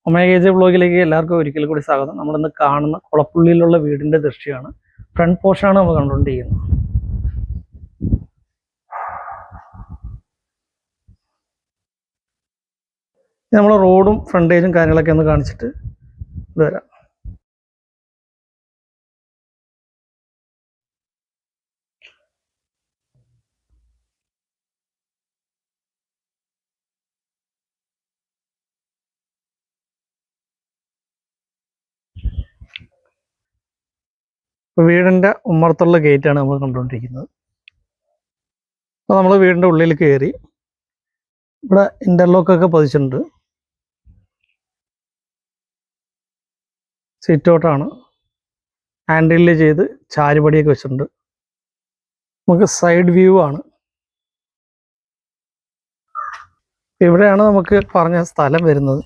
ഒമേഗേജ് വ്ളോഗിലേക്ക് എല്ലാവർക്കും ഒരിക്കൽ കൂടി സ്വാഗതം. നമ്മളിന്ന് കാണുന്ന കുളപ്പുള്ളിയിലുള്ള വീടിൻ്റെ ദൃശ്യമാണ്. ഫ്രണ്ട് പോർഷനാണ് നമ്മൾ കണ്ടുകൊണ്ടിരിക്കുന്നത്. നമ്മൾ റോഡും ഫ്രണ്ടേജും കാര്യങ്ങളൊക്കെ ഒന്ന് കാണിച്ചിട്ട് ഇത് വരാം. ഇപ്പോൾ വീടിൻ്റെ ഉമ്മറത്തുള്ള ഗേറ്റാണ് നമ്മൾ കണ്ടുകൊണ്ടിരിക്കുന്നത്. അപ്പോൾ നമ്മൾ വീടിൻ്റെ ഉള്ളിൽ കയറി ഇവിടെ ഇൻ്റർലോക്കൊക്കെ പതിച്ചിട്ടുണ്ട്. സിറ്റ് ഔട്ടാണ്, ഹാൻഡിൽ ചെയ്ത് ചാരുപടിയൊക്കെ വെച്ചിട്ടുണ്ട്. നമുക്ക് സൈഡ് വ്യൂ ആണ്. ഇവിടെയാണ് നമുക്ക് പറഞ്ഞ സ്ഥലം വരുന്നത്.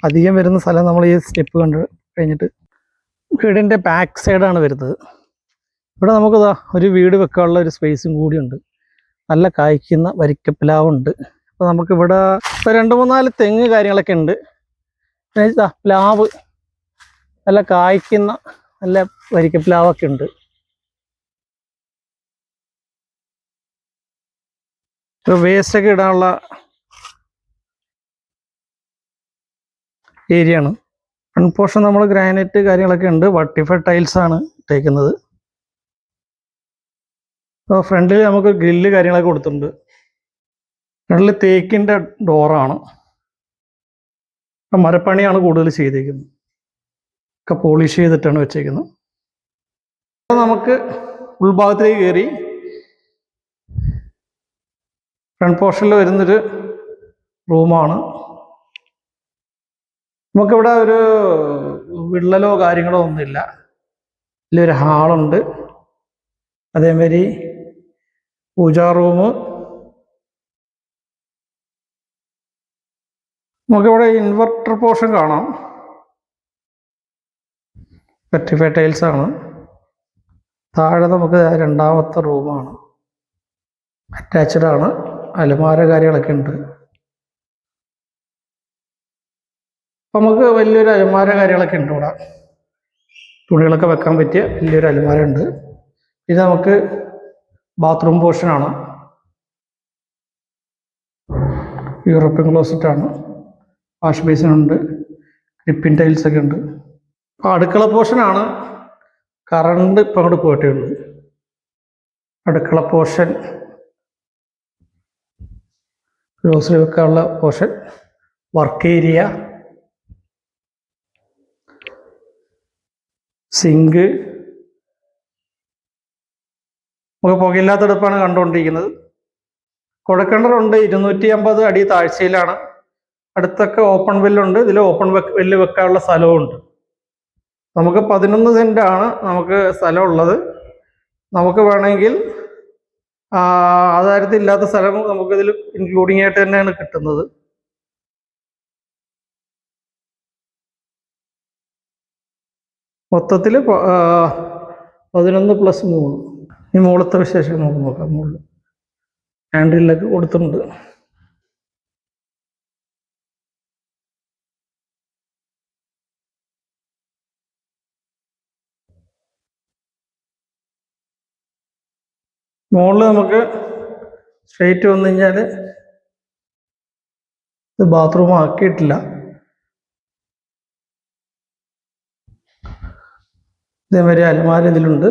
അധികം വരുന്ന സ്ഥലം നമ്മൾ ഈ സ്റ്റെപ്പ് കണ്ട് കഴിഞ്ഞിട്ട് വീടിൻ്റെ ബാക്ക് സൈഡാണ് വരുന്നത്. ഇവിടെ നമുക്കിതാ ഒരു വീട് വെക്കാനുള്ള ഒരു സ്പേസും കൂടിയുണ്ട്. നല്ല കായ്ക്കുന്ന വരിക്കപ്പിലാവുണ്ട്. അപ്പോൾ നമുക്കിവിടെ ഇപ്പോൾ 2-3-4 തെങ്ങ് കാര്യങ്ങളൊക്കെ ഉണ്ട്. പിന്നെ ഇതാ പ്ലാവ്, നല്ല കായ്ക്കുന്ന നല്ല വരിക്കപ്പിലാവൊക്കെ ഉണ്ട്. ഇപ്പോൾ വേസ്റ്റൊക്കെ ഇടാനുള്ള ഏരിയ ആണ്. ഫ്രണ്ട് പോർഷൻ നമ്മൾ ഗ്രാനൈറ്റ് കാര്യങ്ങളൊക്കെ ഉണ്ട്. വട്ടിഫൈഡ് ടൈൽസ് ആണ് ഇട്ടേക്കുന്നത്. അപ്പോൾ ഫ്രണ്ടിൽ നമുക്ക് ഗ്രില്ല് കാര്യങ്ങളൊക്കെ കൊടുത്തിട്ടുണ്ട്. ഫ്രണ്ടിൽ തേക്കിൻ്റെ ഡോറാണ്. മരപ്പണിയാണ് കൂടുതൽ ചെയ്തേക്കുന്നത്. ഒക്കെ പോളിഷ് ചെയ്തിട്ടാണ് വെച്ചേക്കുന്നത്. നമുക്ക് ഉൾഭാഗത്തേക്ക് കയറി ഫ്രണ്ട് പോർഷനിൽ വരുന്നൊരു റൂമാണ്. നമുക്കിവിടെ ഒരു വിള്ളലോ കാര്യങ്ങളോ ഒന്നുമില്ല. ഇതിലൊരു ഹാളുണ്ട്, അതേമാതിരി പൂജാ റൂം. നമുക്കിവിടെ ഇൻവെർട്ടർ പോർഷൻ കാണാം. വെർട്ടിഫൈഡ് ടൈൽസ് ആണ്. താഴെ നമുക്ക് 2ാമത്തെ റൂമാണ്. അറ്റാച്ച്ഡ് ആണ്. അലമാര കാര്യങ്ങളൊക്കെ ഉണ്ട്. അപ്പം നമുക്ക് വലിയൊരു അലമാര കാര്യങ്ങളൊക്കെ ഉണ്ട്. ഇവിടെ തുണികളൊക്കെ വെക്കാൻ പറ്റിയ വലിയൊരു അലമാര ഉണ്ട്. ഇത് നമുക്ക് ബാത്റൂം പോർഷനാണ്. യൂറോപ്യൻ ക്ലോസറ്റാണ്. വാഷ് ബേസിനുണ്ട്. ക്ലിപ്പിൻ ടൈൽസൊക്കെ ഉണ്ട്. അപ്പോൾ അടുക്കള പോർഷനാണ്. കറണ്ട് ഇപ്പം അങ്ങോട്ട് പോയിട്ടേ ഉള്ളൂ. അടുക്കള പോർഷൻ, ഗ്രോസറി വെക്കാനുള്ള പോർഷൻ, വർക്ക് ഏരിയ, സിങ്ക്. നമുക്ക് പുകയില്ലാത്തടുപ്പാണ് കണ്ടുകൊണ്ടിരിക്കുന്നത്. കുഴൽക്കിണറുണ്ട്. 250 അടി താഴ്ചയിലാണ്. അടുത്തൊക്കെ ഓപ്പൺ വെല്ലുണ്ട്. ഇതിൽ ഓപ്പൺ വെല്ല് വെക്കാനുള്ള സ്ഥലവും ഉണ്ട്. നമുക്ക് 11 സെൻറ്റാണ് നമുക്ക് സ്ഥലമുള്ളത്. നമുക്ക് വേണമെങ്കിൽ ആധാരത്തിൽ ഇല്ലാത്ത സ്ഥലം നമുക്കിതിൽ ഇൻക്ലൂഡിങ് ആയിട്ട് തന്നെയാണ് കിട്ടുന്നത്. മൊത്തത്തിൽ 11 + 3. ഈ മുകളിലത്തെ വിശേഷം നമുക്ക് നോക്കാം. മുകളിൽ ഹാൻഡിലൊക്കെ കൊടുത്തിട്ടുണ്ട്. മുകളിൽ നമുക്ക് സ്ട്രെയിറ്റ് വന്നു കഴിഞ്ഞാൽ ഇത് ബാത്റൂം ആക്കിയിട്ടില്ല. ഇതേമാതിരി അലമാര ഇതിലുണ്ട്.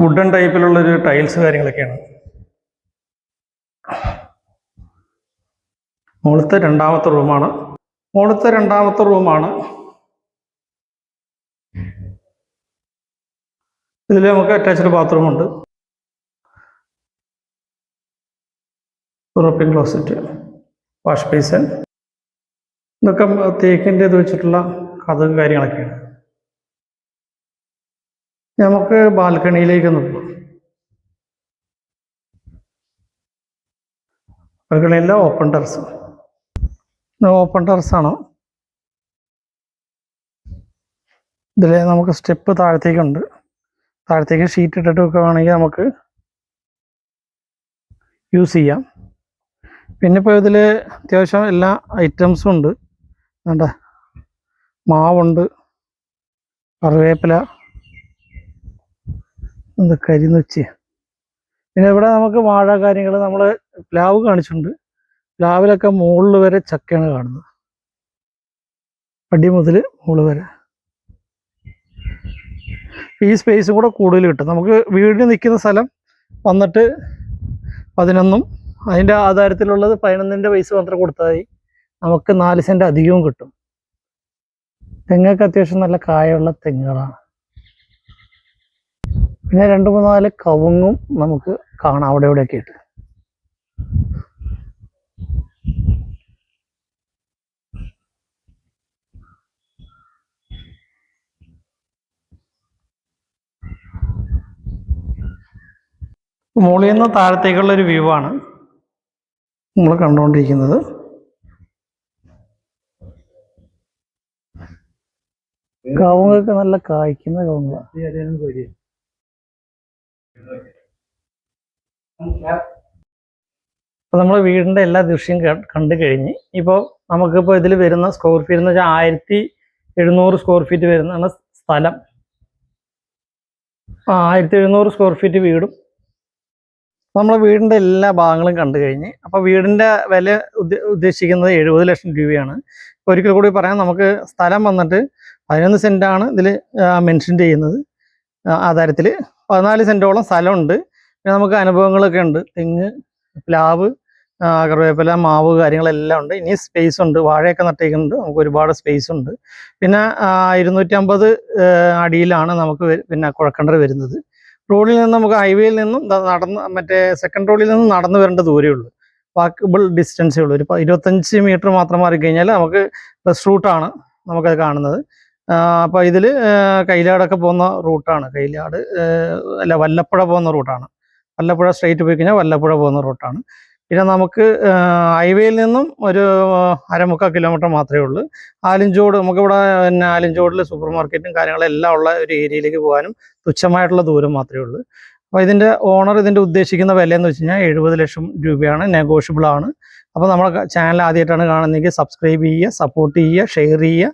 വുഡൻ ടൈപ്പിലുള്ളൊരു ടൈൽസ് കാര്യങ്ങളൊക്കെയാണ്. മുകളിലത്തെ 2ാമത്തെ റൂമാണ്. മുകളിലത്തെ 2ാമത്തെ റൂമാണ്. ഇതിൽ നമുക്ക് അറ്റാച്ച്ഡ് ബാത്റൂം ഉണ്ട്. European closet, wash basin. ഇതൊക്കെ തേക്കിൻ്റെ ഇത് വെച്ചിട്ടുള്ള കഥകളും കാര്യങ്ങളൊക്കെയാണ്. നമുക്ക് ബാൽക്കണിയിലേക്ക് നോക്കാം. ബാൽക്കണിയിലെ ഓപ്പൺ ടെറസ്. ഓപ്പൺ ടെറസാണ്. ഇതിൽ നമുക്ക് സ്റ്റെപ്പ് താഴത്തേക്കുണ്ട്. താഴത്തേക്ക് ഷീറ്റ് ഇട്ടിട്ട് വെക്കുകയാണെങ്കിൽ നമുക്ക് യൂസ് ചെയ്യാം. പിന്നെ ഇപ്പോൾ ഇതിൽ അത്യാവശ്യം എല്ലാ ഐറ്റംസും ഉണ്ട്. വേണ്ട മാവുണ്ട്, കറിവേപ്പില, എന്താ കരിന്നുച്ചി. പിന്നെ ഇവിടെ നമുക്ക് വാഴ കാര്യങ്ങൾ നമ്മൾ പ്ലാവ് കാണിച്ചിട്ടുണ്ട്. പ്ലാവിലൊക്കെ മുകളിൽ വരെ ചക്കയാണ് കാണുന്നത്, അടി മുതൽ മുകളിൽ വരെ. ഈ സ്പേസും കൂടെ കൂടുതൽ കിട്ടും. നമുക്ക് വീടിന് നിൽക്കുന്ന സ്ഥലം വന്നിട്ട് 11, അതിൻ്റെ ആധാരത്തിലുള്ളത് 11ൻ്റെ പൈസ മാത്രം കൊടുത്താൽ മതി. നമുക്ക് 4 സെൻറ്റ് അധികവും കിട്ടും. തെങ്ങൊക്കെ അത്യാവശ്യം നല്ല കായുള്ള തെങ്ങുകളാണ്. പിന്നെ 2-3-4 കവുങ്ങും നമുക്ക് കാണാം അവിടെ ഇവിടെയൊക്കെ ആയിട്ട്. മുകളിൽ നിന്ന് താഴത്തേക്കുള്ള ഒരു വ്യൂ ആണ് നമ്മൾ കണ്ടുകൊണ്ടിരിക്കുന്നത്. കവുങ്ങൊക്കെ നല്ല കായ്ക്കുന്ന കവുങ്ങാണ്. അപ്പോൾ നമ്മൾ വീടിൻ്റെ എല്ലാ ദൃശ്യം കണ്ടു കഴിഞ്ഞ് ഇപ്പോൾ നമുക്കിപ്പോൾ ഇതിൽ വരുന്ന സ്ക്വയർ ഫീറ്റ് എന്ന് വെച്ചാൽ 1700 സ്ക്വയർ ഫീറ്റ് വരുന്നതാണ് സ്ഥലം. 1700 സ്ക്വയർ ഫീറ്റ് വീടും നമ്മൾ വീടിൻ്റെ എല്ലാ ഭാഗങ്ങളും കണ്ടു കഴിഞ്ഞ്. അപ്പോൾ വീടിൻ്റെ വില ഉദ്ദേശിക്കുന്നത് 70 ലക്ഷം രൂപയാണ്. ഒരിക്കൽ കൂടി പറയാം, നമുക്ക് സ്ഥലം വന്നിട്ട് 11 സെൻറ്റാണ് ഇതിൽ മെൻഷൻ ചെയ്യുന്നത്. ആധാരത്തിൽ 14 സെൻറ്റോളം സ്ഥലമുണ്ട്. പിന്നെ നമുക്ക് അനുഭവങ്ങളൊക്കെ ഉണ്ട്. തെങ്ങ്, പ്ലാവ്, കറിവേപ്പില, മാവ് കാര്യങ്ങളെല്ലാം ഉണ്ട്. ഇനി സ്പേസ് ഉണ്ട്, വാഴയൊക്കെ നട്ടേക്കുന്നുണ്ട്, നമുക്ക് ഒരുപാട് സ്പേസ് ഉണ്ട്. പിന്നെ 250 അടിയിലാണ് നമുക്ക് പിന്നെ കുഴൽക്കിണർ വരുന്നത്. റോഡിൽ നിന്ന് നമുക്ക് ഹൈവേയിൽ നിന്നും നടന്ന് മറ്റേ സെക്കൻഡ് റോഡിൽ നിന്നും നടന്നു വരേണ്ട ദൂരമേ ഉള്ളൂ. വാക്കബിൾ ഡിസ്റ്റൻസേ ഉള്ളൂ. ഒരു 25 മീറ്റർ മാത്രം മാറിക്കഴിഞ്ഞാൽ നമുക്ക് ബസ് റൂട്ടാണ് നമുക്കത് കാണുന്നത്. അപ്പോൾ ഇതിൽ കൈലാടൊക്കെ പോകുന്ന റൂട്ടാണ്. കൈലാട് അല്ല, വല്ലപ്പുഴ പോകുന്ന റൂട്ടാണ്. വല്ലപ്പുഴ സ്ട്രെയിറ്റ് പോയി കഴിഞ്ഞാൽ വല്ലപ്പുഴ പോകുന്ന റൂട്ടാണ്. പിന്നെ നമുക്ക് ഹൈവേയിൽ നിന്നും ഒരു 1/4 കിലോമീറ്റർ മാത്രമേ ഉള്ളൂ. ആലിഞ്ചോട്, നമുക്കിവിടെ പിന്നെ ആലിഞ്ചോടിൽ സൂപ്പർ മാർക്കറ്റും കാര്യങ്ങളെല്ലാം ഉള്ള ഒരു ഏരിയയിലേക്ക് പോകാനും തുച്ഛമായിട്ടുള്ള ദൂരം മാത്രമേ ഉള്ളൂ. അപ്പോൾ ഇതിൻ്റെ ഓണർ ഇതിൻ്റെ ഉദ്ദേശിക്കുന്ന വില എന്ന് വെച്ച് കഴിഞ്ഞാൽ 70 ലക്ഷം രൂപയാണ്, നെഗോഷ്യബിൾ ആണ്. അപ്പോൾ നമ്മുടെ ചാനൽ ആദ്യമായിട്ടാണ് കാണുന്നതെങ്കിൽ സബ്സ്ക്രൈബ് ചെയ്യുക, സപ്പോർട്ട് ചെയ്യുക, ഷെയർ ചെയ്യുക.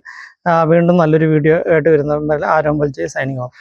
വീണ്ടും നല്ലൊരു വീഡിയോ ആയിട്ട് വരുന്നതുകൊണ്ട് ആരോമൽ ജെ സൈനിങ് ഓഫ്.